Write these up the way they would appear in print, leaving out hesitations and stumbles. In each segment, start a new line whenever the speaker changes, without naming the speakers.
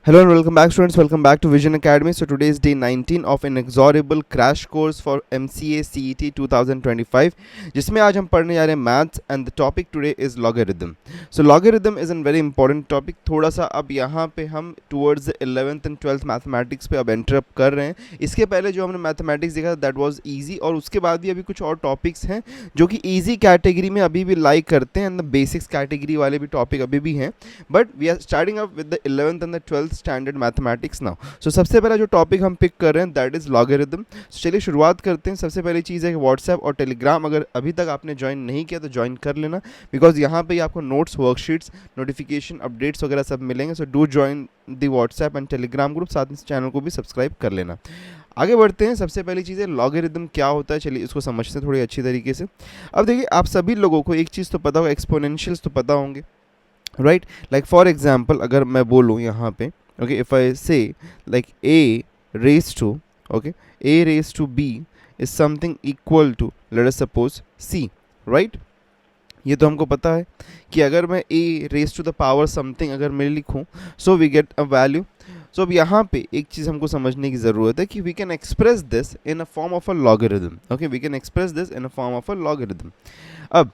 Hello and welcome back students, welcome back to Vision Academy. So today is day 19 of an inexorable crash course for MCA CET 2025 जिसमें आज हम पढ़ने जा रहे हैं maths and the topic today is logarithm. So logarithm is an very important topic. थोड़ा सा अब यहाँ पे हम towards the 11th and 12th mathematics पे अब एंटर अप कर रहे हैं. इसके पहले जो हमने मैथमेटिक्स देखा दैट वाज इजी, और उसके बाद भी अभी कुछ और टॉपिक्स हैं जो कि इजी कैटेगरी में अभी भी लाइक करते हैं एंड द बेसिक्स कैटेगरी वाले भी टॉपिक अभी भी हैं. But we are starting up with the 11th and the 12th standard mathematics now. So सबसे पहला जो टॉपिक हम पिक कर रहे हैं दैट इज लॉगरिदम. चलिए शुरुआत करते हैं. सबसे पहली चीज़ है कि व्हाट्सएप और टेलीग्राम अगर अभी तक आपने ज्वाइन नहीं किया तो ज्वाइन कर लेना, बिकॉज यहाँ पे आपको नोट्स, वर्कशीट्स, नोटिफिकेशन, अपडेट्स वगैरह सब मिलेंगे. So do join the WhatsApp and Telegram group. साथ में इस चैनल को भी सब्सक्राइब कर लेना. आगे बढ़ते हैं. सबसे पहली चीज़ है लॉगरिदम क्या होता है. चलिए इसको समझते हैं थोड़ी अच्छी तरीके से. अब देखिए आप सभी लोगों को एक चीज़ तो पता होगा, एक्सपोनेंशियल्स तो पता होंगे, राइट. लाइक फॉर एग्जाम्पल अगर मैं बोलूँ यहाँ पे, okay, if I say like a raised to, okay, a raised to b is something equal to, let us suppose, c, right. ये तो हमको पता है कि अगर मैं a raised to the power something अगर मैं लिखूं, so we get a value. सो अब यहाँ पे एक चीज़ हमको समझने की ज़रूरत है कि we can express this in a form of a logarithm. Okay, we can express this in a form of a logarithm. अब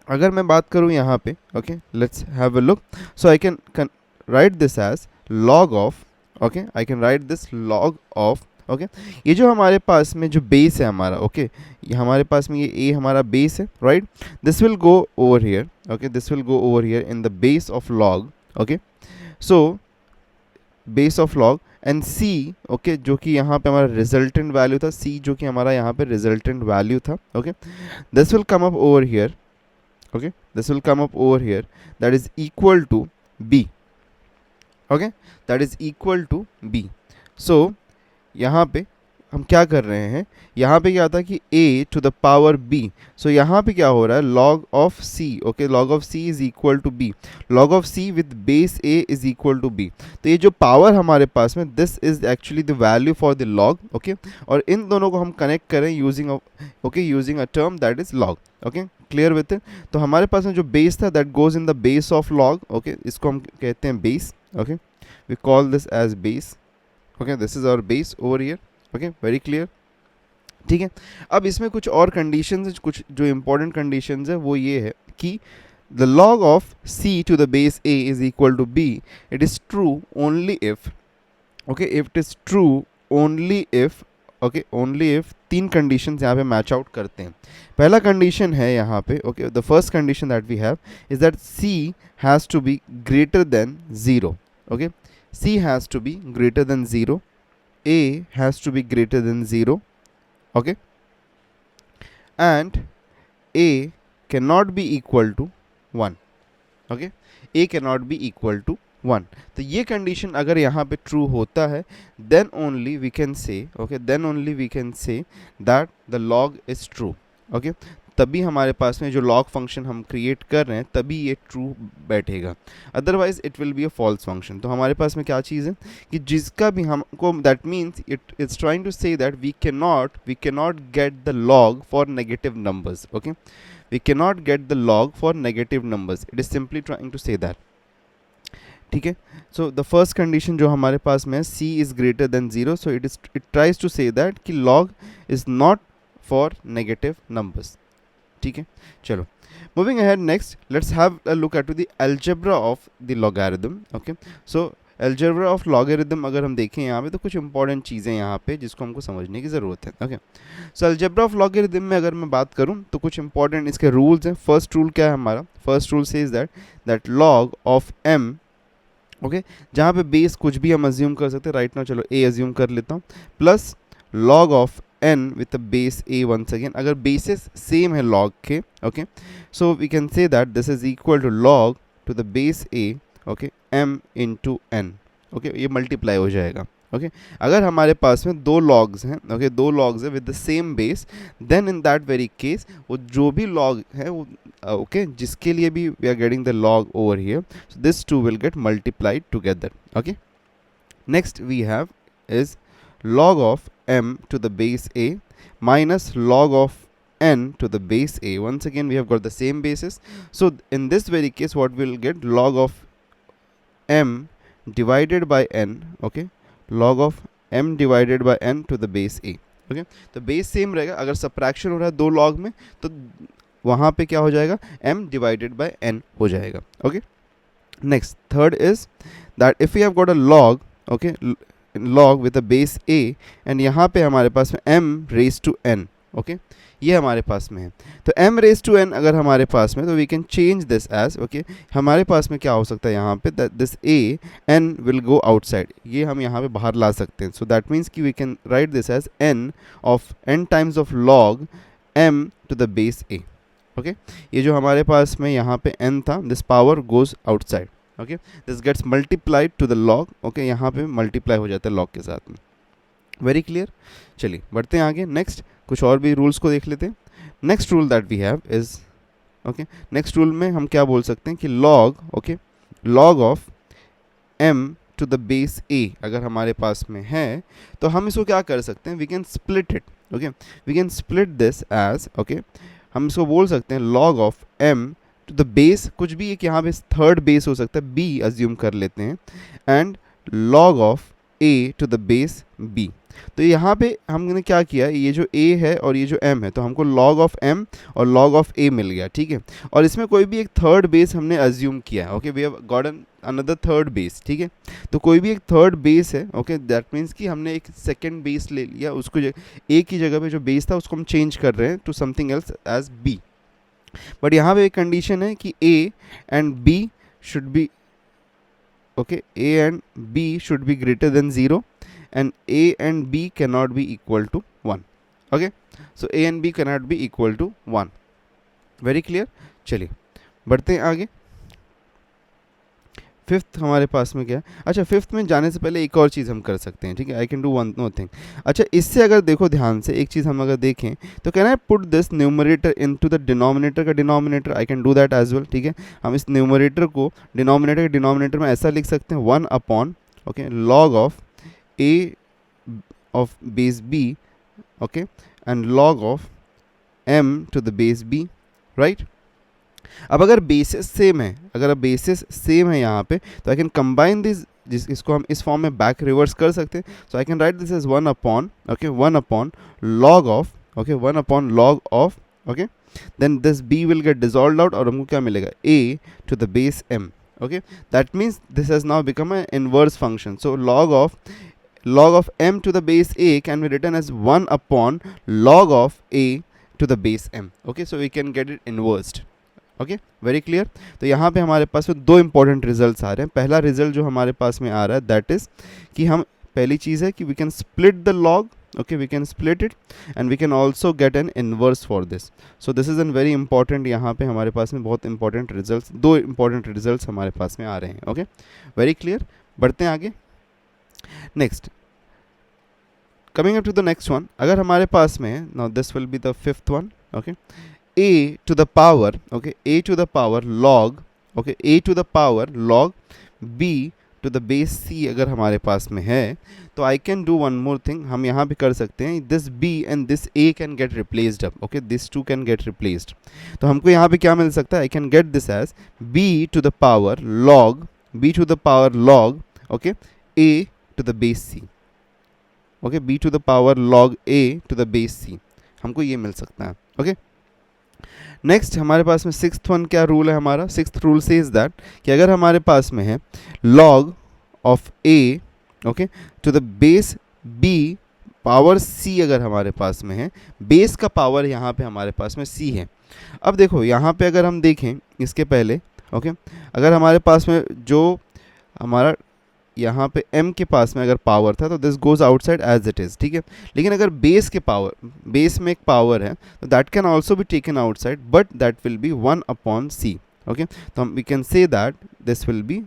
अगर मैं बात करूँ यहाँ पे, okay, let's have a look. So I can write this as log of, okay, I can write this log of, okay. ये जो हमारे पास में जो बेस है हमारा, okay, ये हमारे पास में ये a हमारा बेस है, right. This will go over here, okay, this will go over here in the base of log, okay. So base of log and c, okay, जो कि यहाँ पे हमारा रिजल्टेंट वैल्यू था, c जो कि हमारा यहाँ पे रिजल्टेंट वैल्यू था, okay. This will come up over here, okay, this will come up over here, that is equal to b, okay, that is equal to B. So यहाँ पे हम क्या कर रहे हैं, यहाँ पे क्या था कि a to the power b. सो यहाँ पे क्या हो रहा है, log ऑफ c, ओके, log of c is equal to b, log of c with base a is equal to b. तो ये जो पावर हमारे पास में, this is actually the value for the log, okay. और इन दोनों को हम कनेक्ट करें using, okay, using a term that is log, okay. Clear with it. तो हमारे पास में जो बेस था that goes in the base of log, okay, इसको हम कहते हैं base, okay, we call this as base, okay, this is our base over here, okay, very clear. ठीक है. अब इसमें कुछ और कंडीशंस है, कुछ जो इंपॉर्टेंट कंडीशंस है वो ये है कि the log of c to the base a is equal to b, it is true only if, okay, if it is true only if, okay, only if तीन कंडीशंस यहाँ पे मैच आउट करते हैं. पहला कंडीशन है यहाँ पे, okay, the first condition that we have is that c has to be greater than 0, okay, c has to be greater than 0, a has to be greater than 0, okay, and a cannot be equal to 1, okay, a cannot be equal to 1. तो ये condition अगर यहाँ पे true होता है then only we can say, okay, then only we can say that the log is true, okay. तभी हमारे पास में जो लॉग फंक्शन हम क्रिएट कर रहे हैं तभी ये ट्रू बैठेगा, otherwise it will be a false function. तो हमारे पास में क्या चीज़ है कि जिसका भी हमको, that means it is trying to say that we can not get the log for negative numbers, okay, we can not get the log for negative numbers. It is simply trying to say that. ठीक है. So the first condition जो हमारे पास में है, c is greater than 0, so it tries to say that कि log is not for negative numbers. ठीक है. चलो moving ahead, next let's have a look at the algebra of the logarithm, okay. So algebra of logarithm अगर हम देखें यहाँ पे तो कुछ इंपॉर्टेंट चीज़ें यहाँ पे जिसको हमको समझने की ज़रूरत है, okay. So algebra of logarithm में अगर मैं बात करूँ तो कुछ इंपॉर्टेंट इसके रूल्स हैं. फर्स्ट रूल क्या है हमारा, first rule says that log of m, okay, जहाँ पे बेस कुछ भी हम अज्यूम कर सकते हैं. राइट नाउ चलो a अज्यूम कर लेता हूँ, plus log of n with a base a once again. अगर बेसिस सेम है log के, okay, so we can say that this is equal to log to the base a, okay, m into n, okay. ये multiply हो जाएगा, okay. अगर हमारे पास में दो लॉग्स हैं, ओके, दो लॉग्स हैं with the same base, then in that very case वो जो भी लॉग है वो, ओके, जिसके लिए भी we are getting the log over here, so this two will get multiplied together, okay. Next we have is log of m to the base a minus log of n to the base a. Once again we have got the same basis, so in this very case what we'll get, log of m divided by n, ओके, log of m divided by n to the base a, okay. तो base same रहेगा, अगर subtraction हो रहा है दो log में तो वहाँ पे क्या हो जाएगा, m डिवाइडेड बाय n हो जाएगा, okay. Next third is that if you have got a log, okay, log with a base a and यहाँ पे हमारे पास में m raise to n, okay, ये हमारे पास में है। तो m रेज टू n अगर हमारे पास में, तो we can change this as, okay, हमारे पास में क्या हो सकता है यहाँ पे, that this a n will go outside, ये हम यहाँ पे बाहर ला सकते हैं। सो दैट मीन्स कि we can write this as n of n times of log m to the base a, okay. ये जो हमारे पास में यहाँ पे n था, this power goes outside, okay, this gets multiplied to the log, okay, यहाँ पे मल्टीप्लाई हो जाता है log के साथ में। Very clear. चलिए बढ़ते हैं आगे, नेक्स्ट कुछ और भी रूल्स को देख लेते हैं। Next rule that we have is, okay, next rule में हम क्या बोल सकते हैं कि log, okay, log of m to the base a अगर हमारे पास में है तो हम इसको क्या कर सकते हैं, we can split it, okay, we can split this as, okay, हम इसको बोल सकते हैं log of m to the base, कुछ भी एक यहाँ पे थर्ड बेस हो सकता है, b अज्यूम कर लेते हैं, and log of a to the base b। तो यहाँ पे हमने क्या किया, ये जो a है और ये जो m है, तो हमको log ऑफ m और log ऑफ a मिल गया, ठीक है। और इसमें कोई भी एक थर्ड बेस हमने अज्यूम किया, okay, we have gotten another third base, ठीक है। तो कोई भी एक थर्ड बेस है, ओके, दैट मीन्स कि हमने एक सेकंड बेस ले लिया, उसको a की जगह पे जो बेस था उसको हम चेंज कर रहे हैं to something else as b। But यहाँ पे एक कंडीशन है कि a and b should be, okay, a and b should be greater than 0 and a and b cannot be equal to 1, okay, so a and b cannot be equal to 1, very clear। चलिए बढ़ते हैं आगे। Fifth हमारे पास में क्या है, अच्छा फिफ्थ में जाने से पहले एक और चीज़ हम कर सकते हैं, ठीक है, I can do one more thing. अच्छा इससे अगर देखो ध्यान से एक चीज़ हम अगर देखें तो can I put this numerator into the denominator का denominator, I can do that as well, ठीक है। हम इस न्यूमरेटर को डिनोमिनेटर के डिनोमिनेटर में ऐसा लिख सकते हैं 1 upon, okay, log of a of base b, okay, and log of m to the base b, right। अब अगर बेसिस सेम है, अगर बेसिस सेम है यहाँ पे, तो आई कैन कंबाइन दिस, इसको हम इस फॉर्म में बैक रिवर्स कर सकते हैं। So I can write this as 1 upon, okay, 1 upon log of, okay, 1 upon log of, okay, then this b will get dissolve out और हमको क्या मिलेगा, a to the base m, okay, that means this has now become an inverse function। so log of m to the base a can be written as 1 upon log of a to the base m, okay, so we can get it inversed, okay, very clear। तो यहाँ पे हमारे पास में दो important results आ रहे हैं। पहला result जो हमारे पास में आ रहा है that is कि हम, पहली चीज़ है कि we can split the log, okay, we can split it and we can also get an inverse for this। so this is a very important, यहाँ पे हमारे पास में बहुत important results, दो important results हमारे पास में आ रहे हैं, okay, very clear। बढ़ते हैं आगे। Next, coming up to the next one, अगर हमारे पास में है, now this will be the fifth one, okay, a to the power, okay, a to the power log, okay, a to the power log b to the base c अगर हमारे पास में है, तो I can do one more thing, हम यहाँ पे कर सकते हैं, this b and this a can get replaced up, okay, this too can get replaced. तो हमको यहाँ पे क्या मिल सकता है, I can get this as b to the power log, b to the power log, okay, a to the base c, okay, b to the power log a to the base c, हमको ये मिल सकता है, okay। Next हमारे पास में sixth one क्या rule है हमारा, सिक्स्थ रूल सेज दैट कि अगर हमारे पास में है log of a, okay, to the base b power c अगर हमारे पास में है, बेस का पावर यहाँ पे हमारे पास में c है। अब देखो यहाँ पे अगर हम देखें इसके पहले, ओके, अगर हमारे पास में जो हमारा यहाँ पे m के पास में अगर पावर था तो this goes outside as it is, ठीक है। लेकिन अगर बेस के पावर, बेस में एक पावर है तो that can also be taken outside, but that will be 1 upon c, okay. तो हम we can say that this will be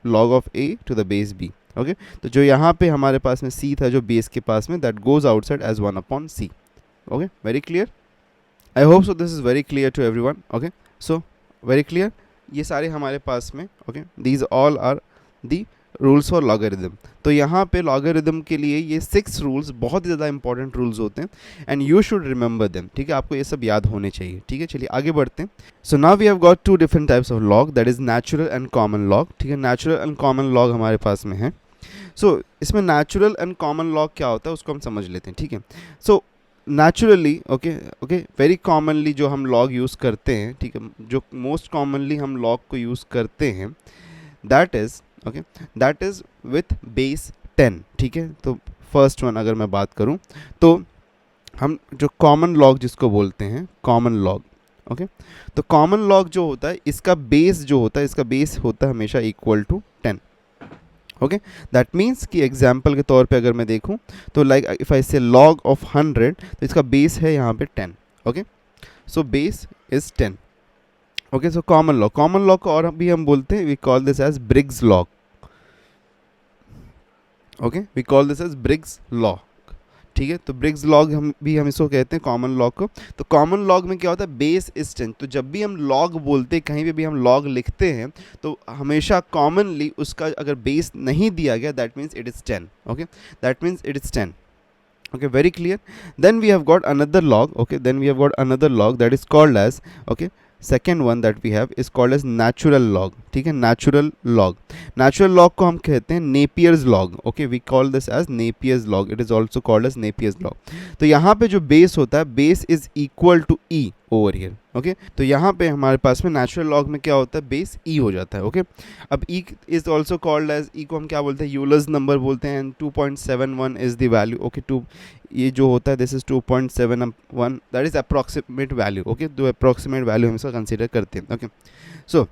log of a to the base b, okay. तो जो यहाँ पे हमारे पास में c था जो बेस के पास में, that goes outside as 1 upon c, okay, very clear. I hope so this is very clear to everyone, okay, so very clear. ये सारे हमारे पास में, okay, these all are the rules for logarithm. तो यहाँ पे लॉगरिदम के लिए ये 6 रूल्स बहुत ही ज़्यादा इंपॉर्टेंट रूल्स होते हैं and you should remember them, ठीक है, आपको ये सब याद होने चाहिए, ठीक है। चलिए आगे बढ़ते हैं। So now we have got 2 different types of log, that is natural and common log, ठीक है। नेचुरल एंड कॉमन लॉग हमारे पास में है। सो इसमें नेचुरल एंड कॉमन लॉग क्या होता है उसको हम समझ लेते हैं, ठीक है। So naturally okay very commonly जो हम लॉग यूज़ करते हैं, ठीक है, जो मोस्ट कॉमनली हम लॉग को यूज़ करते हैं दैट इज़ विथ बेस 10, ठीक है। तो फर्स्ट वन अगर मैं बात करूं तो हम जो कॉमन लॉग जिसको बोलते हैं कॉमन लॉग, ओके। तो कॉमन लॉग जो होता है इसका बेस जो होता है, इसका बेस होता है हमेशा equal to 10, okay. That means कि एग्जाम्पल के तौर पे अगर मैं देखूं तो लाइक इफ आई से लॉग ऑफ 100 तो इसका बेस है यहाँ पे 10, okay. So base is 10, okay. So common log को और भी हम बोलते हैं, we call this as Briggs log, okay, we call this as Briggs log, ठीक है। तो ब्रिग्स लॉग हम इसको कहते हैं कॉमन लॉग को। तो कॉमन लॉग में क्या होता है, बेस इज 10। तो जब भी हम लॉग बोलते हैं, कहीं पे भी हम लॉग लिखते हैं तो हमेशा कॉमनली उसका अगर बेस नहीं दिया गया that means it is 10, okay, that means it is 10, okay, very clear. Then we have got another log, okay, then we have got another log that is called as, okay, second one that we have is called as natural log, ठीक है। natural log को हम कहते हैं Napier's log, okay, we call this as Napier's log, it is also called as Napier's log। तो यहाँ पे जो बेस होता है, base is equal to e over here, okay. तो यहाँ पे हमारे पास में नेचुरल लॉग में क्या होता है, बेस ई हो जाता है, ओके। अब e is also called as, e को हम क्या बोलते हैं, यूलर्स नंबर बोलते हैं। 2.71 इज द वैल्यू, ओके। ये जो होता है this is 2.71, that is approximate value, okay. तो अप्रॉक्सीमेट वैल्यू हम इसका कंसिडर करते हैं, ओके। सो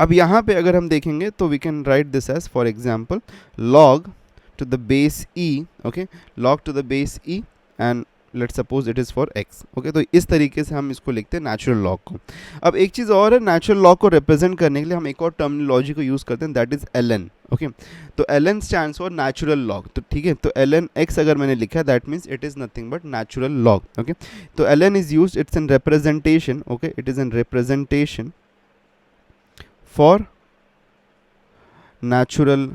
अब यहाँ पे अगर हम देखेंगे तो we can write this as for example log to the base e, okay, log to the base e and let's suppose it is for x, okay. तो इस तरीके से हम इसको लिखते हैं नेचुरल लॉग को। अब एक चीज़ और है, नेचुरल लॉग को रिप्रेजेंट करने के लिए हम एक और टर्मिनोलॉजी को यूज़ करते हैं, दैट इज़ ln, ओके। तो ln stands for natural log, तो ठीक है। तो ln x अगर मैंने लिखा है that means it is nothing but natural log, okay. तो ln is used, it's an representation, okay, it is an representation for natural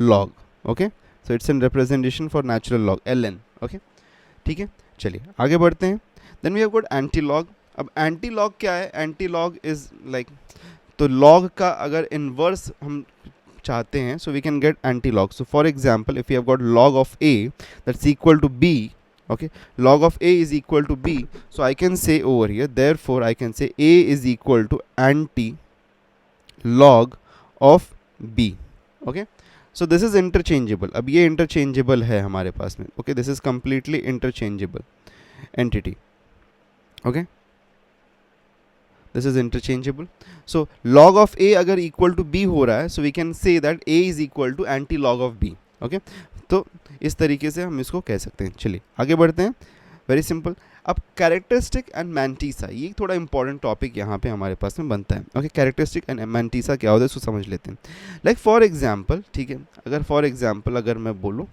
log, okay. So it's an representation for natural log ln, okay, ठीक है। चलिए आगे बढ़ते हैं। Then we have got antilog. अब antilog क्या है, antilog is like, तो लॉग का अगर इन्वर्स हम चाहते हैं so we can get antilog. So for example if you have got log of a that's equal to b, okay, log of a is equal to b, so I can say over here therefore I can say a is equal to anti log of b, okay। So this is interchangeable. अब ये interchangeable है हमारे पास में, okay, this is completely interchangeable entity, okay, this is interchangeable. So log of A अगर equal to B हो रहा है so we can say that A is equal to antilog of B, okay. तो इस तरीके से हम इसको कह सकते हैं। चलिए आगे बढ़ते हैं, वेरी सिंपल। अब कैरेक्टरिस्टिक एंड मैंटीसा, ये थोड़ा इंपॉर्टेंट टॉपिक यहाँ पे हमारे पास में बनता है, ओके। कैरेक्टरिस्टिक एंड मैंटीसा क्या होता है इसको समझ लेते हैं। लाइक फॉर एग्जांपल, ठीक है, अगर फॉर एग्जांपल अगर मैं बोलूँ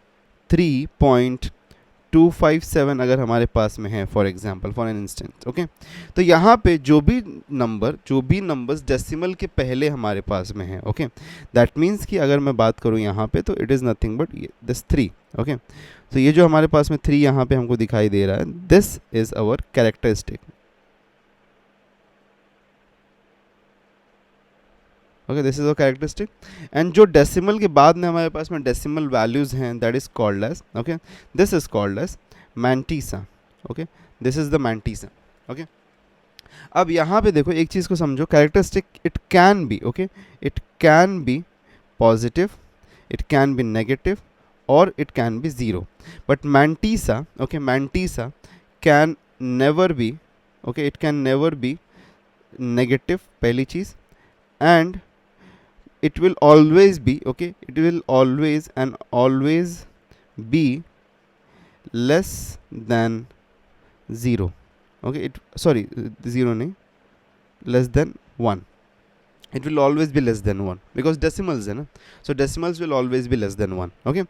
3.257 अगर हमारे पास में है for example, for an instance, okay. तो यहाँ पे जो भी नंबर्स डेसिमल के पहले हमारे पास में है, ओके, दैट मीन्स कि अगर मैं बात करूँ यहाँ पे तो it is nothing but this 3, okay. तो ये जो हमारे पास में 3 यहाँ पे हमको दिखाई दे रहा है, this is our characteristic, okay, this is our characteristic. And जो डेसिमल के बाद में हमारे पास में डेसिमल वैल्यूज हैं that is called as, okay, this is called as mantissa, okay, this is the mantissa, okay. अब यहाँ पे देखो एक चीज़ को समझो, characteristic it can be, okay, it can be positive, it can be negative or it can be 0, but mantissa, okay, mantissa can never be, okay, it can never be negative, पहली चीज़, and it will always be, okay, it will always and always be less than 0, okay, it sorry 0 नहीं, less than 1, it will always be less than 1 because decimals है ना, so decimals will always be less than 1, okay।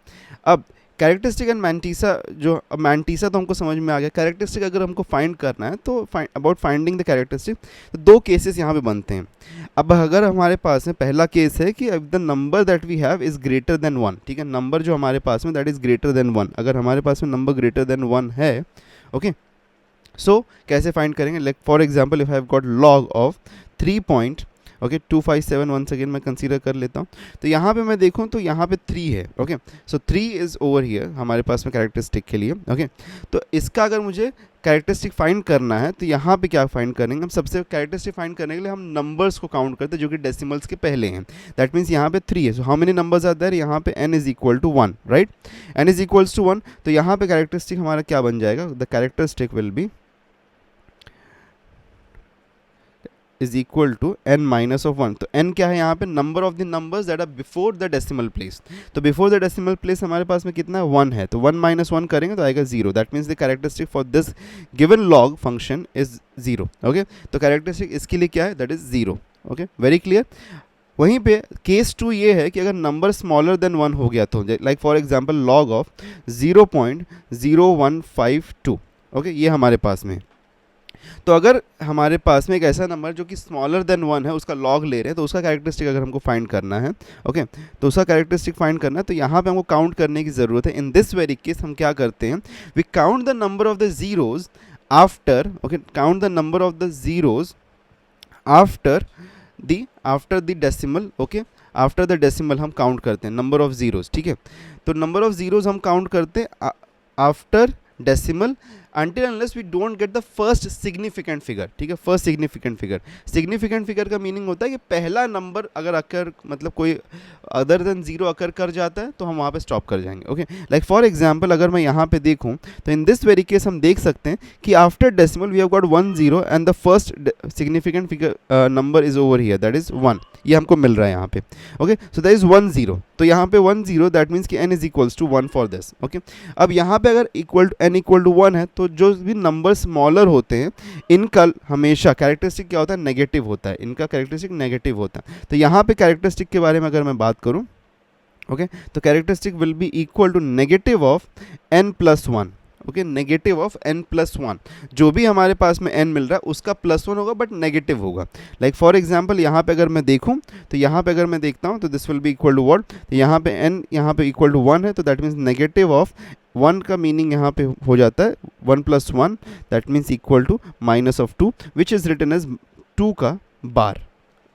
अब characteristic and mantissa, जो अब mantissa तो हमको समझ में आ गया, कैरेक्टरिस्टिक अगर हमको फाइंड करना है तो अबाउट फाइंडिंग द कैरेक्टरिस्टिक, तो दो केसेस यहाँ पे बनते हैं। अब अगर हमारे पास में पहला केस है कि the number that we have is greater than 1, ठीक है, नंबर जो हमारे पास में दैट इज़ ग्रेटर देन 1, अगर हमारे पास में नंबर ग्रेटर देन 1 है, ओके, सो कैसे फाइंड करेंगे, like for example if I have got log of 3 okay 257, once again मैं कंसीडर कर लेता हूँ, तो यहाँ पे मैं देखूँ तो यहाँ पे 3 है, okay, so 3 is over here हमारे पास में कैरेक्टरिस्टिक के लिए, ओके, तो इसका अगर मुझे कैरेक्टरिस्टिक फाइंड करना है तो यहाँ पे क्या फाइंड करेंगे हम, सबसे कैरेक्टरिस्टिक फाइंड करने के लिए हम नंबर्स को काउंट करते हैं जो कि डेसिमल्स के पहले हैं, दैट मीन्स यहाँ पे 3 है, so how many numbers are there, यहाँ पे n is equal to 1, right, n is equals to 1, तो यहाँ पे कैरेक्टरिस्टिक हमारा क्या बन जाएगा, the characteristic will be is equal to n minus of 1, तो n क्या है यहाँ पे, number of the numbers that are before the decimal place, तो बिफोर द डेसिमल प्लेस हमारे पास में कितना है, 1 है, तो 1 माइनस 1 करेंगे तो आएगा 0, that means the characteristic for this given log function is 0, okay, तो कैरेक्टरिस्टिक इसके लिए क्या है, that is 0, okay, very clear. वहीं पे केस 2 ये है कि अगर नंबर स्मॉलर देन 1 हो गया तो, like for example log of 0.0152, okay, ये हमारे पास में, तो अगर हमारे पास में एक ऐसा नंबर जो कि स्मॉलर देन 1 है, उसका लॉग ले रहे हैं, तो उसका कैरेक्टरिस्टिक अगर हमको फाइंड करना है, ओके, तो उसका कैरेक्टरिस्टिक फाइंड करना है, तो यहाँ पे हमको काउंट करने की ज़रूरत है। इन दिस वेरी केस हम क्या करते हैं, we count the number of the zeros after, okay, count the number of the zeros after the decimal, okay, after the decimal हम काउंट करते हैं नंबर ऑफ जीरोज, ठीक है, तो नंबर ऑफ जीरोज हम काउंट करते हैं after decimal until unless we don't get the first significant figure, ठीक है, फर्स्ट सिग्निफिकेंट फिगर का मीनिंग होता है कि पहला नंबर अगर अकर मतलब कोई अदर देन 0 अकर कर जाता है तो हम वहाँ पे स्टॉप कर जाएंगे, ओके, लाइक फॉर एग्जांपल अगर मैं यहाँ पे देखूँ तो इन दिस वेरी केस हम देख सकते हैं कि after decimal we have got 1 0 and the first significant figure number is over here, that is 1, ये हमको मिल रहा है यहाँ पे, ओके, सो दैट इज 1 0, तो यहाँ पे 1 0 दैट मीन्स कि n is equals to 1 for this, okay, अब यहाँ पे अगर n इक्वल टू 1 है तो जो भी नंबर स्मॉलर होते हैं इनका हमेशा कैरेक्टरिस्टिक क्या होता है, नेगेटिव होता है, इनका कैरेक्टरिस्टिक नेगेटिव होता है, तो यहाँ पे कैरेक्टरिस्टिक के बारे में अगर मैं बात करूँ, ओके, तो characteristic will be equal to negative of n plus 1, okay, negative of n plus 1, जो भी हमारे पास में n मिल रहा है उसका प्लस 1 होगा बट नेगेटिव होगा, लाइक फॉर एग्जांपल यहाँ पे अगर मैं देखूँ तो यहाँ पे अगर मैं देखता हूँ तो this will be equal to what, तो यहाँ पे n यहाँ पे इक्वल टू 1 है, तो दैट मीन्स नेगेटिव ऑफ 1 का मीनिंग यहाँ पे हो जाता है 1 plus 1, that means equal to minus of 2 which is written as 2 का बार,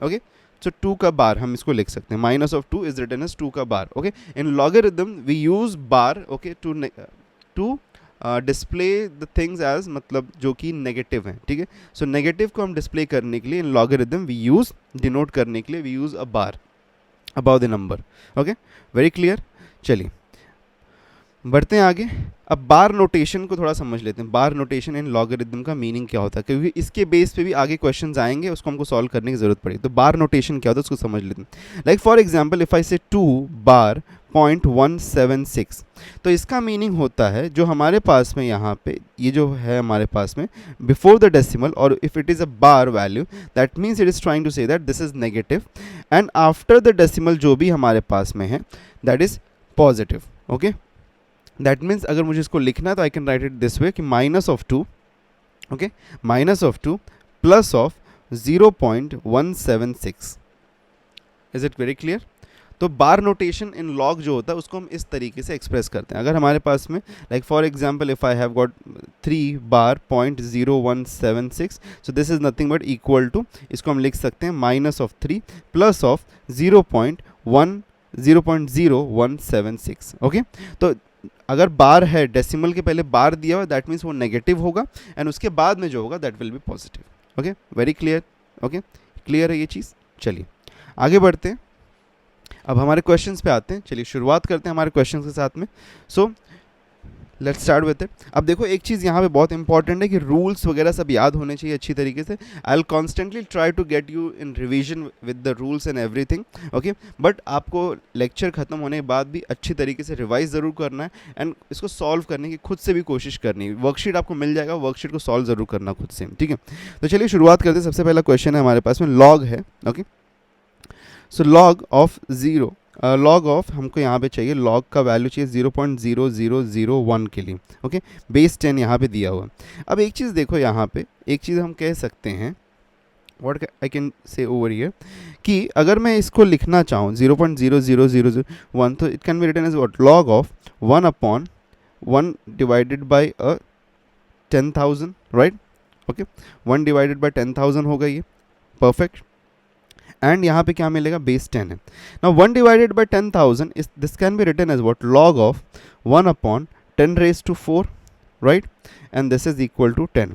ओके, सो 2 का बार हम इसको लिख सकते हैं, minus of 2 is written as 2 का bar, okay, in logarithm we use bar, okay, to display the things as मतलब जो कि नेगेटिव हैं, ठीक है, सो नेगेटिव को हम डिस्प्ले करने के लिए in logarithm we use, denote करने के लिए we use a bar about the number, okay, very clear. चलिए बढ़ते हैं आगे, अब बार नोटेशन को थोड़ा समझ लेते हैं, बार नोटेशन इन लॉगरिथम का मीनिंग क्या होता है, क्योंकि इसके बेस पे भी आगे क्वेश्चंस आएंगे, उसको हमको सॉल्व करने की ज़रूरत पड़ेगी, तो बार नोटेशन क्या होता है उसको समझ लेते हैं। लाइक फॉर एग्जांपल इफ़ आई से 2 बार 0.176, तो इसका मीनिंग होता है जो हमारे पास में यहाँ पे ये जो है हमारे पास में बिफोर द डेसिमल, और if it is a bar value that means it is trying to say that this is negative, and after the decimal जो भी हमारे पास में है that is positive, okay, that means अगर मुझे इसको लिखना है तो I can write it this way कि minus of 2, okay, minus of 2 plus of 0.176, is it very clear. तो बार नोटेशन इन लॉग जो होता है उसको हम इस तरीके से एक्सप्रेस करते हैं, अगर हमारे पास में like for example if I have got 3 bar 0.0176, so this is nothing but equal to, इसको हम लिख सकते हैं minus of 3 plus of 0.0176, okay, तो अगर बार है डेसिमल के पहले बार दिया हुआ दैट मीन्स वो नेगेटिव होगा, एंड उसके बाद में जो होगा that will B positive, okay, very clear, okay, clear है ये चीज़। चलिए आगे बढ़ते हैं, अब हमारे क्वेश्चंस पे आते हैं, चलिए शुरुआत करते हैं हमारे क्वेश्चंस के साथ में। So let's start with it. अब देखो एक चीज़ यहाँ पे बहुत इंपॉर्टेंट है कि रूल्स वगैरह सब याद होने चाहिए अच्छी तरीके से। I will constantly try to get you in revision with the rules and everything, okay, but आपको लेक्चर ख़त्म होने के बाद भी अच्छी तरीके से रिवाइज ज़रूर करना है एंड इसको सॉल्व करने की खुद से भी कोशिश करनी है। वर्कशीट आपको मिल जाएगा, वर्कशीट को सॉल्व ज़रूर करना खुद से, ठीक है। तो चलिए शुरुआत करते हैं। सबसे पहला क्वेश्चन है हमारे पास में, लॉग है, okay, so log of 0 log of हमको यहाँ पे चाहिए, लॉग का वैल्यू चाहिए 0.0001 के लिए, ओके। बेस 10 यहाँ पे दिया हुआ। अब एक चीज़ देखो यहाँ पे, एक चीज़ हम कह सकते हैं, what I can say over here, कि अगर मैं इसको लिखना चाहूँ 0.00001, तो it can be written as what, log of 1/1 divided by 10,000, right, okay. 1 divided by 10,000 होगा ये, परफेक्ट। एंड यहाँ पे क्या मिलेगा, बेस 10 है। नाउ 1 डिवाइडेड बाई 10,000 इस this can be written as what, log of 1/10⁻⁴, right, and this is equal to 10.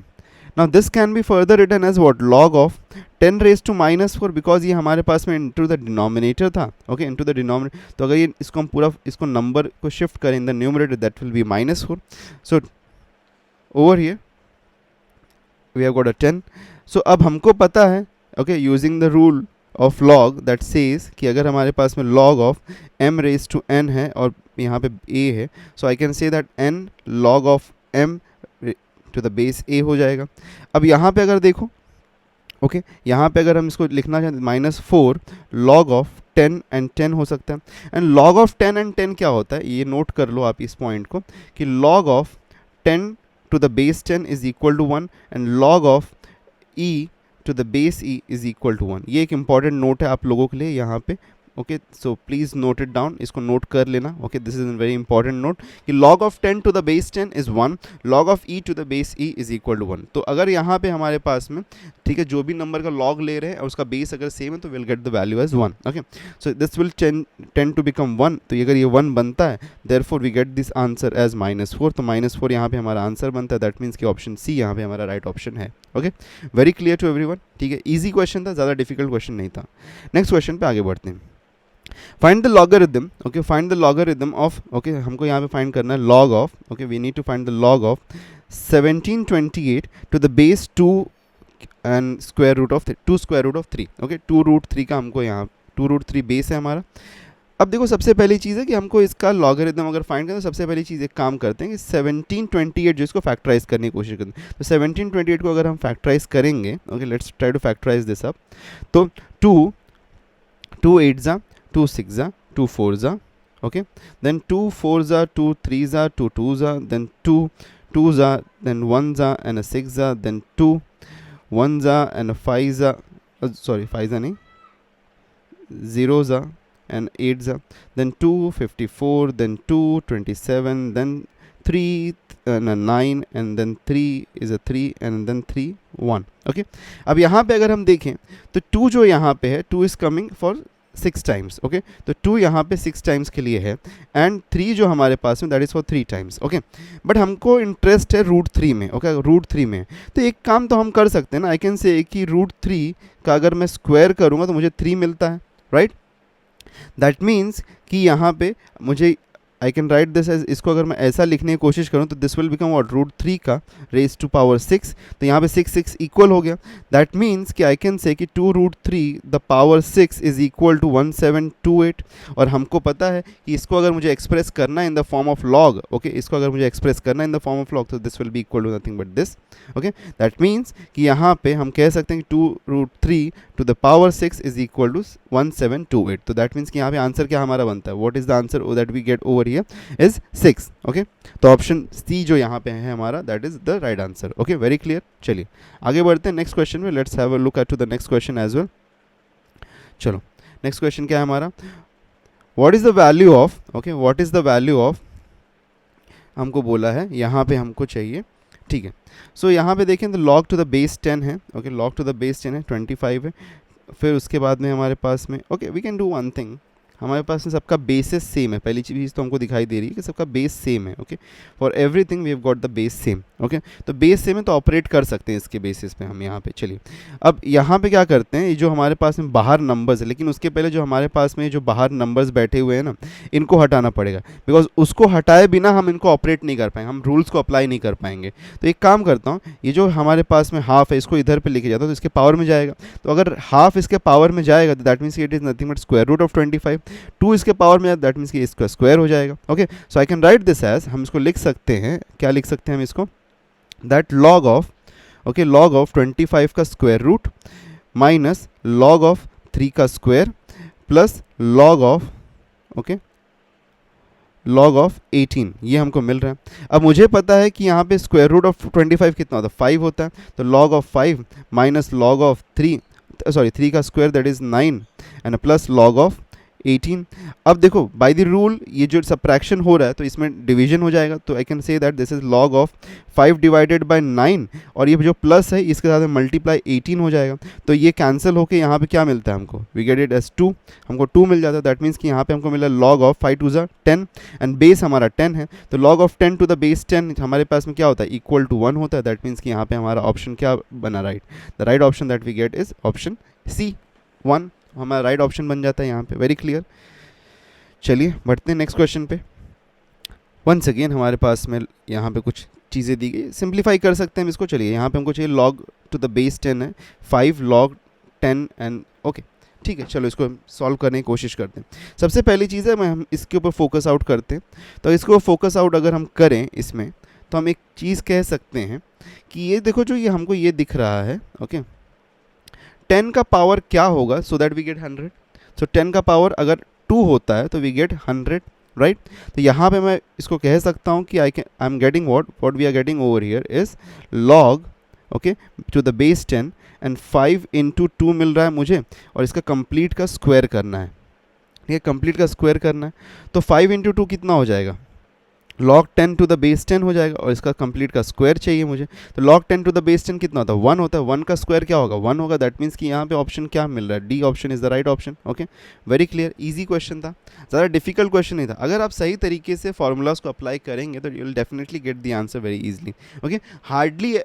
Now this can be further written as what, log of 10⁻⁻⁴, because ये हमारे पास में into the denominator था, okay, into the denominator, तो अगर ये इसको हम पूरा इसको नंबर को शिफ्ट करें in the numerator, that will be -4. So over here we have got a 10. So अब हमको पता है, okay, using the rule of log that says कि अगर हमारे पास में log of m raised to n है और यहाँ पे a है, so I can say that n log of m to the base a हो जाएगा। अब यहाँ पे अगर देखो, ओके, यहाँ पे अगर हम इसको लिखना चाहें -4 log of 10 and 10 हो सकता है। एंड log of 10 and 10 क्या होता है, ये नोट कर लो आप इस पॉइंट को, कि log of 10 to the base 10 is equal to 1 and log of e to the base e is equal to 1। ये एक इंपॉर्टेंट नोट है आप लोगों के लिए यहाँ पे, okay, so please note it down, इसको नोट कर लेना, okay, this is a very important note, कि log of 10 to the base 10 is 1, log of e to the base e is equal to 1। तो अगर यहाँ पे हमारे पास में, ठीक है, जो भी नंबर का log ले रहे हैं और उसका बेस अगर सेम है तो will get the value as 1, okay. So this will tend to become 1, तो अगर ये 1 बनता है, therefore we get this answer as -4, तो -4 यहाँ पे हमारा आंसर बनता है, दैट मीन्स कि ऑप्शन सी यहाँ पे हमारा राइट ऑप्शन है, okay. Very clear to everyone, ठीक है, ईजी क्वेश्चन था, ज़्यादा डिफिकल्ट क्वेश्चन नहीं था। नेक्स्ट क्वेश्चन पे आगे बढ़ते हैं। Find the logarithm, okay, find the logarithm of, okay, हमको यहाँ पे फाइंड करना है log of, okay, we need to find the log of 1728 to the base 2 and square root of 3, okay, 2√3 का हमको यहाँ 2√3 बेस है हमारा। अब देखो सबसे पहली चीज़ है कि हमको इसका लॉगरिथम अगर फाइंड करें तो सबसे पहली चीज़ एक काम करते हैं कि 1728 जो इसको फैक्टराइज करने की कोशिश करते हैं, तो 1728 को अगर हम फैक्टराइज करेंगे, okay, let's try to factorise this up, तो 2 8 2 6 2 4 okay, then 2 4 2 3 2 2 then 2 2 then 1 and a 6 then 2 1 and a 5 sorry 5 नहीं 0 and 8 then 2 54 then 2 27 then 3 and a 9 and then 3 is a 3 and then 3 1, okay। अब यहाँ पे अगर हम देखें तो 2 जो यहाँ पे है 2 is coming for 6 times, okay, तो 2 यहाँ पे 6 टाइम्स के लिए है एंड 3 जो हमारे पास में that is for 3 times, okay. But हमको इंटरेस्ट है √3 में, ओके, √3 में, तो एक काम तो हम कर सकते हैं ना, आई कैन से कि √3 का अगर मैं स्क्वायर करूँगा तो मुझे 3 मिलता है, राइट। दैट मीन्स कि यहाँ पे मुझे I can write this as, इसको अगर मैं ऐसा लिखने की कोशिश करूँ तो दिस विल बिकम व्हाट, √3 का रेज टू पावर 6, तो यहाँ पे 6 इक्वल हो गया। दैट मीन्स कि आई कैन से कि 2√3 the power 6 is equal to 1728, और हमको पता है कि इसको अगर मुझे एक्सप्रेस करना है in the form of log, okay, इसको अगर मुझे एक्सप्रेस करना है in the form of log तो this will be equal to nothing but this, okay. That means कि यहाँ पे हम कह सकते हैं कि 2√3 to the power 6 is equal to 1728, तो दैट मीन्स कि यहाँ पे आंसर क्या हमारा बनता है, what is the answer that we get over here is 6, okay, तो ऑप्शन सी जो यहाँ पे है हमारा that is the right answer, okay, very clear. चलिए आगे बढ़ते हैं नेक्स्ट क्वेश्चन में, let's have a look at to the next question as well. चलो नेक्स्ट क्वेश्चन क्या है हमारा, what is the value of, okay, what is the value of, हमको बोला है यहाँ पे हमको चाहिए, ठीक है। सो यहाँ पे देखें तो log टू द बेस 10 है, okay, log to the base 10 है, 25 है, फिर उसके बाद में हमारे पास में, okay, we can do one thing, हमारे पास में सबका बेसिस सेम है, पहली चीज़ तो हमको दिखाई दे रही है कि सबका बेस सेम है, okay, for everything we have got the base same, okay, तो बेस सेम है तो ऑपरेट कर सकते हैं इसके बेसिस पे हम यहाँ पे। चलिए अब यहाँ पे क्या करते हैं, ये जो हमारे पास में बाहर नंबर्स है, लेकिन उसके पहले जो हमारे पास में जो बाहर नंबर्स बैठे हुए हैं ना, इनको हटाना पड़ेगा, बिकॉज उसको हटाए बिना हम इनको ऑपरेट नहीं कर पाएंगे, हम रूल्स को अप्लाई नहीं कर पाएंगे। तो एक काम करता हूँ, ये जो हमारे पास में हाफ है इसको इधर पर लेके जाता हूँ तो इसके पावर में जाएगा, तो अगर हाफ इसके पावर में जाएगा तो that means it is nothing but square root of 25, 2 इसके पावर में, दैट मीन्स कि इसका स्क्वायर हो जाएगा, okay. So I can write this as, हम इसको लिख सकते हैं, क्या लिख सकते हैं हम इसको, that log of, okay, log of 25 का square root minus log of 3 का square plus log of okay log of 18 ये हमको मिल रहा है। अब मुझे पता है कि यहाँ पे स्क्वायर रूट ऑफ 25 कितना होता है, 5 होता है, तो log of 5 minus log of 3, sorry 3 का square that is 9 and plus log of 18। अब देखो बाय द रूल ये जो सब्ट्रैक्शन हो रहा है तो इसमें डिवीजन हो जाएगा, तो I can say that this is log of 5 divided by 9 और ये जो प्लस है इसके साथ मल्टीप्लाई 18 हो जाएगा, तो ये कैंसिल होके यहाँ पे क्या मिलता है हमको, वी गेट इट एज 2, हमको 2 मिल जाता है। दैट मीन्स कि यहाँ पे हमको मिला log of 5 to 10 and base हमारा 10 है, तो log of 10 to the base 10 हमारे पास में क्या होता है, इक्वल टू 1 होता है। दैट मीन्स कि यहाँ पे हमारा ऑप्शन क्या बना, right, the right option that we get is option C 1, हमारा राइट ऑप्शन बन जाता है यहाँ पे। Very clear. चलिए बढ़ते हैं नेक्स्ट क्वेश्चन पे। वंस अगेन हमारे पास में यहाँ पे कुछ चीज़ें दी गई, सिंप्लीफाई कर सकते हैं हम इसको। चलिए यहाँ पे हमको चाहिए log टू द बेस 10 है, 5 log 10 एंड ओके ठीक है, चलो इसको हम सॉल्व करने की कोशिश करते हैं। सबसे पहली चीज़ है हम इसके ऊपर फोकस आउट करते हैं, तो इसको फोकस आउट अगर हम करें इसमें तो हम एक चीज़ कह सकते हैं कि ये देखो जो ये हमको ये दिख रहा है, ओके 10 का पावर क्या होगा, सो दैट वी गेट 100। सो 10 का पावर अगर 2 होता है तो वी गेट 100, राइट। तो यहाँ पे मैं इसको कह सकता हूँ कि I am getting what we are getting over here is log okay to the base 10 and 5 into 2 मिल रहा है मुझे, और इसका कंप्लीट का स्क्वायर करना है, ठीक है, कंप्लीट का स्क्वायर करना है। तो 5 इंटू 2 कितना हो जाएगा, log 10 टू द बेस 10 हो जाएगा, और इसका कंप्लीट का स्क्वायर चाहिए मुझे, तो log 10 टू द बेस 10 कितना होता है, 1 होता है, 1 का स्क्वायर क्या होगा, 1 होगा। दैट मीन्स कि यहाँ पे ऑप्शन क्या मिल रहा है, D option is the right option. Okay very clear, easy question था, ज़्यादा डिफिकल्ट क्वेश्चन नहीं था। अगर आप सही तरीके से फॉर्मूलाज को अप्लाई करेंगे तो you will definitely get the answer very easily. Okay hardly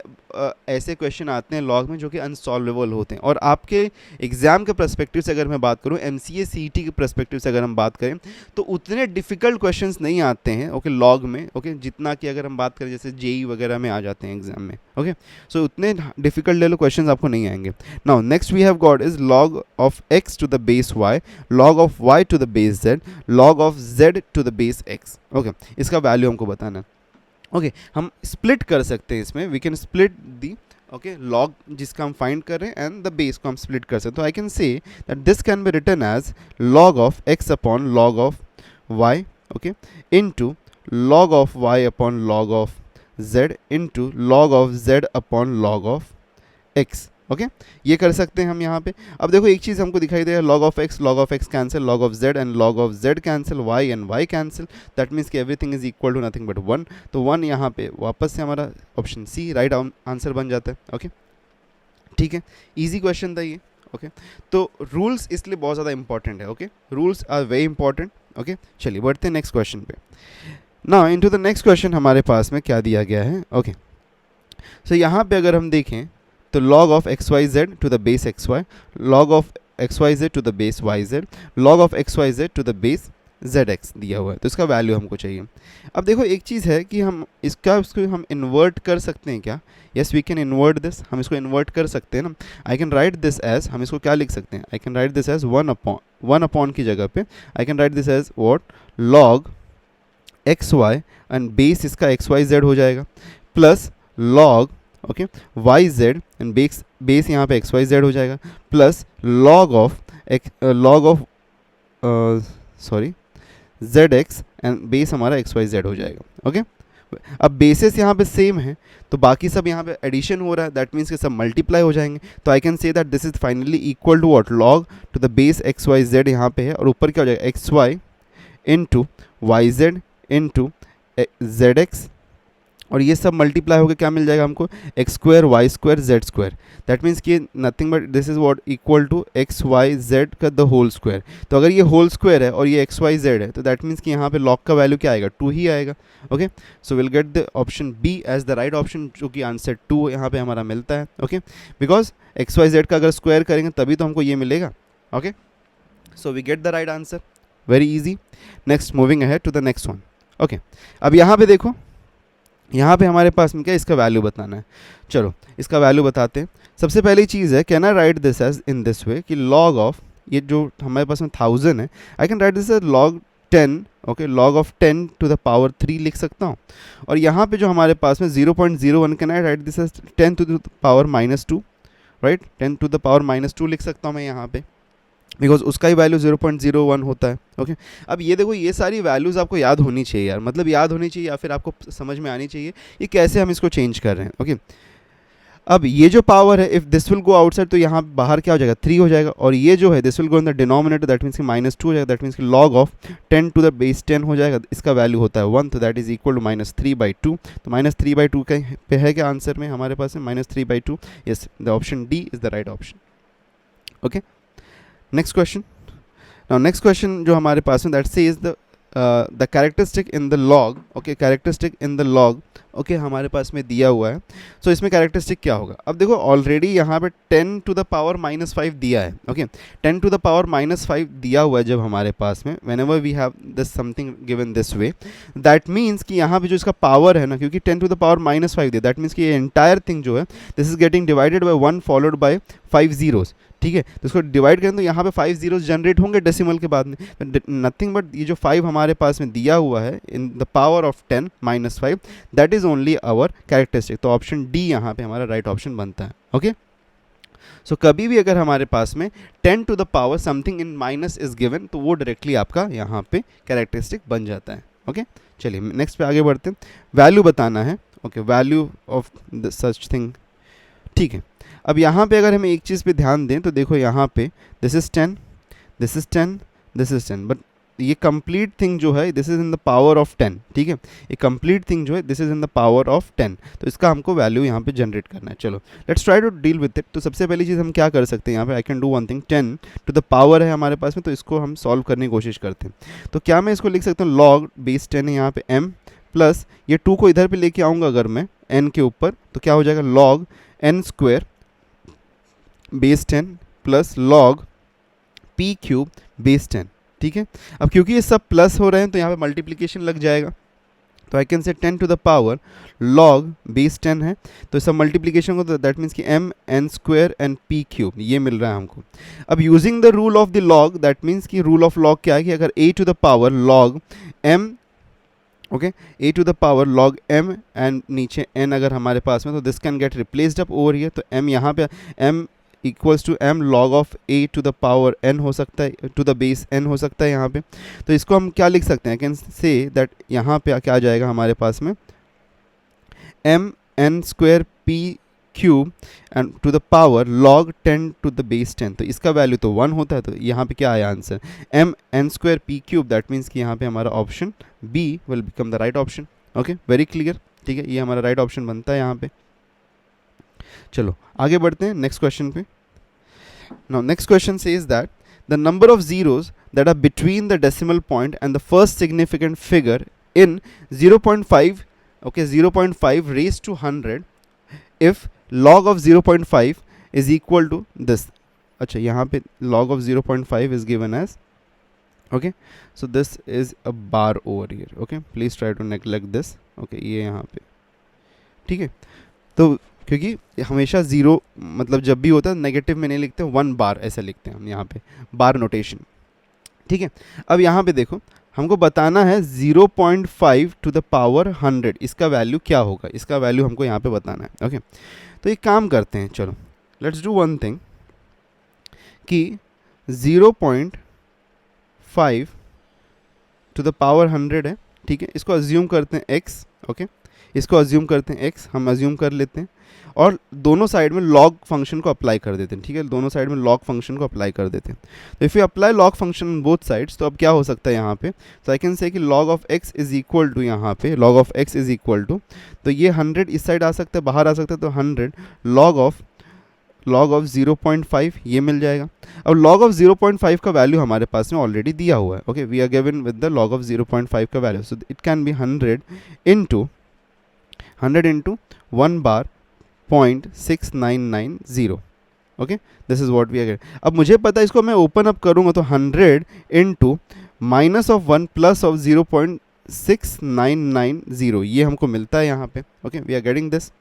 ऐसे क्वेश्चन आते हैं लॉग में जो कि अनसॉल्वेबल होते हैं, और आपके एग्जाम के पर्सपेक्टिव से अगर मैं बात करूँ, MCA CET के पर्सपेक्टिव से अगर हम बात करें तो उतने डिफिकल्ट क्वेश्चंस नहीं आते हैं ओके लॉग में, ओके जितना कि अगर हम बात करें जैसे JEE वगैरह में आ जाते हैं एग्जाम में। ओके सो उतने डिफिकल्ट लेवल क्वेश्चंस आपको नहीं आएंगे। Now next we have got is log of x to the base y, log of y to the base z, log of z to the base x। Okay इसका value हमको बताना है। Okay हम split कर सकते हैं इसमें, we can split the okay log जिसका हम फाइंड कर रहे हैं एंड द बेस को हम स्प्लिट कर सकते हैं। तो I can say that this can be written as log of x upon log of y okay into log of y upon log of z into log of z upon log of x। Okay ये कर सकते हैं हम यहाँ पे। अब देखो एक चीज़ हमको दिखाई दे रहा है, log of x cancel, log of z and log of z cancel, y and y cancel, that means कि everything is equal to nothing but 1। तो 1 यहाँ पे वापस से हमारा ऑप्शन सी राइट आंसर बन जाता है। ओके ठीक है, इजी क्वेश्चन था ये। ओके तो रूल्स इसलिए बहुत ज़्यादा इंपॉर्टेंट है। Okay rules are very important. Okay चलिए बढ़ते हैं नेक्स्ट क्वेश्चन पे। Now into the next question हमारे पास में क्या दिया गया है। ओके सो यहाँ पे अगर हम देखें तो log of xyz to the base xy, log of xyz to the base yz, log of xyz to the base zx दिया हुआ है, तो इसका वैल्यू हमको चाहिए। अब देखो एक चीज़ है कि हम इसको हम इन्वर्ट कर सकते हैं क्या, yes we can invert this, हम इसको इन्वर्ट कर सकते हैं ना। I can write this as, हम इसको क्या लिख सकते हैं, I can write this as 1 upon की जगह पे I can write this as what log xy and base इसका xyz हो जाएगा, plus log okay Y Z and base यहाँ पे XYZ हो जाएगा, plus log of sorry ZX and base हमारा XYZ हो जाएगा। ओके अब बेसिस यहाँ पे सेम है तो बाकी सब यहाँ पे एडिशन हो रहा है, दैट मीन्स कि सब मल्टीप्लाई हो जाएंगे। तो I can say that this is finally equal to what log to the base XYZ यहाँ पे है, और ऊपर क्या हो जाएगा XY into YZ into ZX, और ये सब मल्टीप्लाई होकर क्या मिल जाएगा हमको x square y square z square. That means कि nothing but this is what equal to x Y Z का द होल स्क्वायर। तो अगर ये होल स्क्वायर है और ये एक्स वाई जेड है तो दैट मीन्स कि यहाँ पे log का वैल्यू क्या आएगा 2 ही आएगा। Okay so will get the option B as the right option, जो कि आंसर 2 यहाँ पे हमारा मिलता है। Okay because X Y Z का अगर स्क्वायर करेंगे तभी तो हमको ये मिलेगा। Okay so we get the right answer, very easy. Next moving ahead to the next one. Okay अब यहाँ पे देखो, यहाँ पे हमारे पास में क्या इसका वैल्यू बताना है। चलो इसका वैल्यू बताते हैं। सबसे पहली चीज़ है can I write this as in this way कि log ऑफ ये जो हमारे पास में 1000 है, I can write this as log 10 okay log of 10 to the power 3 लिख सकता हूँ। और यहाँ पे जो हमारे पास में 0.01 can I write this as 10 to the power -2 right, 10 to the power -2 लिख सकता हूँ मैं यहाँ पे। बिकॉज उसका ही वैल्यू 0.01 होता है। ओके, अब ये देखो, ये सारी वैल्यूज़ आपको याद होनी चाहिए यार, मतलब याद होनी चाहिए या फिर आपको समझ में आनी चाहिए ये कैसे हम इसको चेंज कर रहे हैं। ओके, अब ये जो पावर है, if this will go outside तो यहाँ बाहर क्या हो जाएगा, 3 हो जाएगा, और ये जो है this will go in the denominator, that means कि -2 हो जाएगा, दैट मीन्स कि log of 10 to the base 10 हो जाएगा, इसका वैल्यू होता है 1, तो दैट इज इक्वल टू -3/2। तो -3/2 का पे है क्या आंसर में हमारे पास में, -3/2। Yes, the option D is the right option. Okay, next question. Now next question जो हमारे पास में, that says the characteristic in the log. Okay, characteristic in the log, okay, हमारे पास में दिया हुआ है। सो इसमें कैरेक्टरिस्टिक क्या होगा, अब देखो ऑलरेडी यहाँ पे 10 टू द पावर -5 दिया है। ओके, 10 टू द पावर -5 दिया हुआ है जब हमारे पास में, whenever we have this something given this way, that means कि यहाँ पे जो इसका पावर है ना, क्योंकि 10 टू द पावर -5 दिया, दैट मीन्स कि ये एंटायर थिंग जो है this is getting divided by 1 followed by 5 zeros. ठीक है, तो इसको डिवाइड करें तो यहाँ पे 5 जीरोस जनरेट होंगे डेसिमल के बाद में, नथिंग बट ये जो 5 हमारे पास में दिया हुआ है in the power of 10 -5, that is only our characteristic. तो ऑप्शन डी यहाँ पे हमारा राइट ऑप्शन बनता है। ओके, सो कभी भी अगर हमारे पास में 10 to the power something in minus is given तो वो डायरेक्टली आपका यहाँ पे कैरेक्टरिस्टिक बन जाता है। ओके, चलिए नेक्स्ट पे आगे बढ़ते हैं। वैल्यू बताना है। Okay, value of the such thing. ठीक है, अब यहाँ पे अगर हम एक चीज़ पे ध्यान दें तो देखो यहाँ पे this is 10, this is 10, this is 10, but ये कंप्लीट थिंग जो है this is in the power of 10। ठीक है, ये कंप्लीट थिंग जो है this is in the power of 10, तो इसका हमको वैल्यू यहाँ पे जनरेट करना है। चलो let's try to deal with it. तो सबसे पहली चीज़ हम क्या कर सकते हैं यहाँ पे, I can do one thing, 10 to the power है हमारे पास में, तो इसको हम सॉल्व करने की कोशिश करते हैं। तो क्या मैं इसको लिख सकता हूँ, लॉग बेस 10 है यहाँ पे m प्लस ये 2 को इधर पे लेके आऊँगा अगर मैं n के ऊपर, तो क्या हो जाएगा, log n square base 10 plus log P cube base 10। ठीक है, अब क्योंकि ये सब प्लस हो रहे हैं तो यहाँ पे मल्टीप्लिकेशन लग जाएगा, तो I can say 10 to the power log base 10 है, तो सब मल्टीप्लिकेशन को, तो दैट मीन्स कि m n square and p cube ये मिल रहा है हमको। अब using the rule of the log, that means कि रूल ऑफ लॉग क्या है कि अगर a to the power log m, okay, a to the power log m and नीचे n अगर हमारे पास में, तो this can get replaced up over here, तो m यहाँ पे m equals to m log of a to the power n हो सकता है, टू द बेस n हो सकता है यहाँ पे। तो इसको हम क्या लिख सकते हैं, कैन से दैट यहाँ पे क्या आ जाएगा हमारे पास में, m n square p cube and to the power log 10 to the base 10, तो इसका वैल्यू तो 1 होता है, तो यहाँ पे क्या आया answer, m n square p cube, that means कि यहाँ पे हमारा option b will become the right option. Okay, very clear. ठीक है, ये हमारा राइट ऑप्शन बनता है यहाँ पे। चलो आगे बढ़ते हैं नेक्स्ट क्वेश्चन पे। Now next question says that the number of zeros that are between the decimal point and the first significant figure in 0.5, okay, 0.5 raised to 100 if log of 0.5 is equal to this। अच्छा, यहाँ पे log of 0.5 is given as, okay, so this is a bar over here। okay, please try to neglect this। okay, ये यहाँ पे ठीक है, तो क्योंकि हमेशा ज़ीरो मतलब जब भी होता है नेगेटिव में नहीं लिखते, 1 बार ऐसे लिखते हैं हम यहाँ पे, बार नोटेशन। ठीक है, अब यहाँ पे देखो हमको बताना है 0.5 टू द पावर 100 इसका वैल्यू क्या होगा, इसका वैल्यू हमको यहाँ पे बताना है। ओके, तो एक काम करते हैं, चलो लेट्स डू वन थिंग कि 0.5 टू द पावर 100 है। ठीक है, इसको अज्यूम करते हैं x। ओके, इसको अज्यूम करते हैं x, हम अज्यूम कर लेते हैं, और दोनों साइड में लॉग फंक्शन को अप्लाई कर देते हैं। ठीक है, दोनों साइड में लॉग फंक्शन को अप्लाई कर देते हैं। तो if you apply log function on both sides, तो अब क्या हो सकता है यहाँ पे, तो आई कैन से कि log of x is equal to, यहाँ पे log of x is equal to, तो ये 100 इस साइड आ सकता है, बाहर आ सकता है, तो 100 लॉग ऑफ 0.5 ये मिल जाएगा। अब लॉग ऑफ 0.5 का वैल्यू हमारे पास में ऑलरेडी दिया हुआ है। Okay, we are given with the log of 0.5 का value, so it can be 100 into 1 बार 0.6990। Okay, this is what we are getting. अब मुझे पता है इसको मैं ओपन अप करूंगा तो 100 इंटू -1 प्लस ऑफ 0.6990 ये हमको मिलता है यहाँ पे। Okay, we are getting this.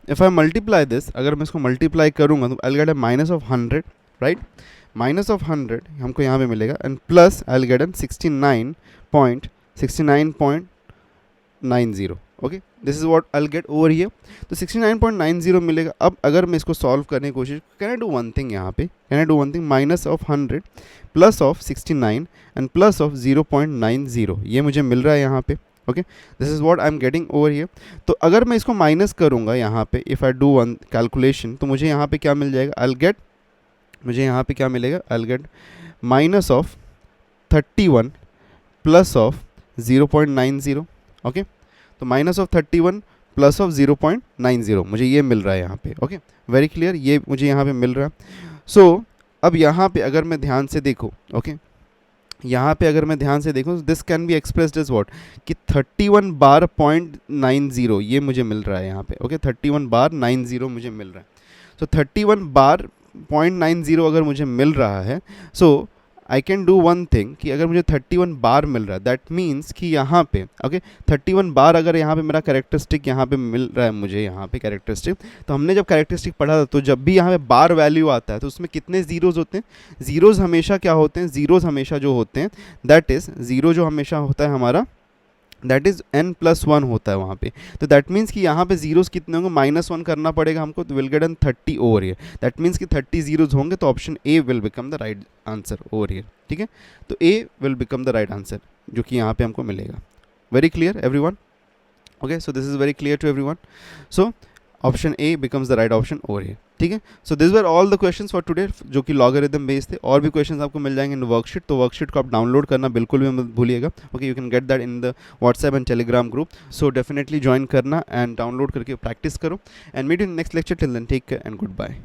If I multiply this, अगर मैं इसको मल्टीप्लाई करूंगा तो I get minus of 100, right, minus of 100 हमको यहाँ पे मिलेगा, and plus I get 69.90। Okay, this is what I will get over here. तो 69.90 मिलेगा। अब अगर मैं इसको सॉल्व करने की कोशिश, can I do one thing यहाँ पे, can I do one thing, minus of 100 plus of 69 and plus of 0.90, ये मुझे मिल रहा है यहाँ पे। Okay, this is what I am getting over here. तो अगर मैं इसको माइनस करूँगा यहाँ पे, if I do one calculation, तो मुझे यहाँ पे क्या मिल जाएगा, आई विल गेट, मुझे यहाँ पे क्या मिलेगा, आई will gate minus of 31 plus of 0.90। Okay, तो माइनस ऑफ 31 प्लस ऑफ 0.90 मुझे ये मिल रहा है यहाँ पे। ओके, वेरी क्लियर, ये मुझे यहाँ पे मिल रहा है। सो अब यहाँ पे अगर मैं ध्यान से देखूँ, ओके, यहाँ पे अगर मैं ध्यान से देखूँ, this can be expressed as what, कि 31 बार 0.90 ये मुझे मिल रहा है यहाँ पे। ओके, 31 बार 90 मुझे मिल रहा है। सो 31 बार 0.90 अगर मुझे मिल रहा है, so I can do one thing, कि अगर मुझे 31 बार मिल रहा है, दैट मीन्स कि यहाँ पे, ओके, 31 बार अगर यहाँ पे मेरा कैरेक्टरिस्टिक यहाँ पे मिल रहा है मुझे, यहाँ पे कैरेक्टरिस्टिक, तो हमने जब कैरेक्टरिस्टिक पढ़ा था, तो जब भी यहाँ पे बार वैल्यू आता है तो उसमें कितने जीरोज़ होते हैं, जीरोज़ हमेशा क्या होते हैं, जीरोज़ हमेशा जो होते हैं, दैट इज़ ज़ीरो जो हमेशा होता है हमारा, दैट इज़ n+1 होता है वहाँ पे। तो दैट मीन्स कि यहाँ पे जीरोज़ कितने होंगे, -1 करना पड़ेगा हमको, तो will get an 30 over here. That means कि 30 जीरोज़ होंगे, तो option A will become the right answer over here. ठीक है, तो A will become the right answer, जो कि यहाँ पे हमको मिलेगा। Very clear everyone? Okay, so this is very clear to everyone. So option A becomes the right option over here. ठीक है, so this were all the questions for today, जो कि लॉगरिथम बेस्ड थे। और भी क्वेश्चंस आपको मिल जाएंगे in worksheet, तो वर्कशीट को आप डाउनलोड करना बिल्कुल भी मत भूलिएगा। Okay, you can get that in the WhatsApp and Telegram group, so definitely join करना एंड डाउनलोड करके प्रैक्टिस करो। And meet in next lecture, till then take care and good bye.